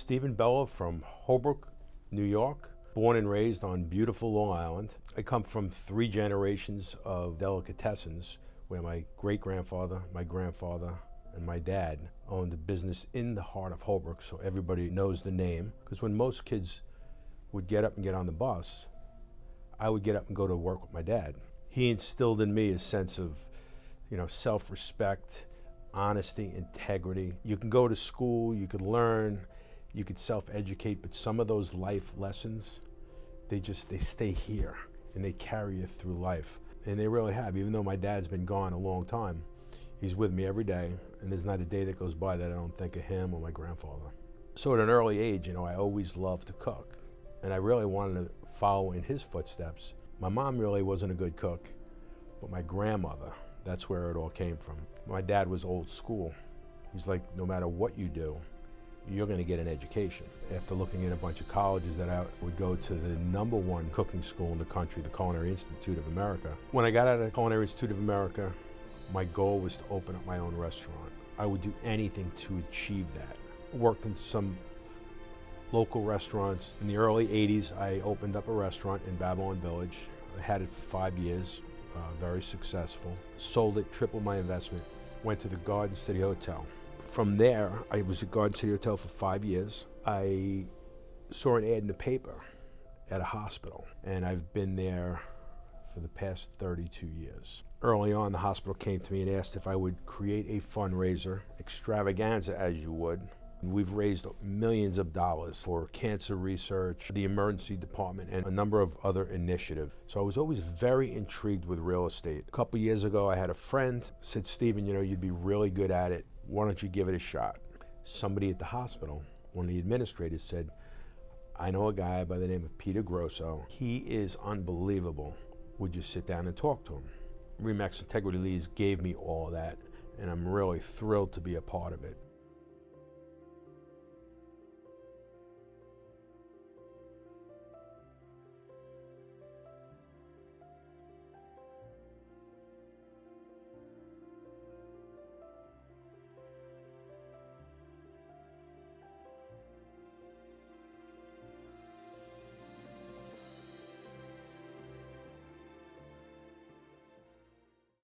Stephen Bello from Holbrook, New York, born and raised on beautiful Long Island. I come from 3 generations of delicatessens where my great-grandfather, my grandfather, and my dad owned a business in the heart of Holbrook, so everybody knows the name. Because when most kids would get up and get on the bus, I would get up and go to work with my dad. He instilled in me a sense of, self-respect, honesty, integrity. You can go to school, you could learn, you could self-educate, but some of those life lessons, they stay here and they carry you through life. And they really have. Even though my dad's been gone a long time, he's with me every day, and there's not a day that goes by that I don't think of him or my grandfather. So at an early age, I always loved to cook, and I really wanted to follow in his footsteps. My mom really wasn't a good cook, but my grandmother, that's where it all came from. My dad was old school. He's like, no matter what you do, you're going to get an education. After looking at a bunch of colleges, that I would go to the #1 cooking school in the country, the Culinary Institute of America. When I got out of the Culinary Institute of America, my goal was to open up my own restaurant. I would do anything to achieve that. Worked in some local restaurants. In the early 80s, I opened up a restaurant in Babylon Village. I had it for 5 years, very successful. Sold it, tripled my investment, went to the Garden City Hotel. From there, I was at Garden City Hotel for 5 years. I saw an ad in the paper at a hospital, and I've been there for the past 32 years. Early on, the hospital came to me and asked if I would create a fundraiser, extravaganza as you would. We've raised millions of dollars for cancer research, the emergency department, and a number of other initiatives. So I was always very intrigued with real estate. A couple years ago, I had a friend said, Stephen, you'd be really good at it. Why don't you give it a shot? Somebody at the hospital, one of the administrators, said, I know a guy by the name of Peter Grosso. He is unbelievable. Would you sit down and talk to him? RE/MAX Integrity Leads gave me all that, and I'm really thrilled to be a part of it.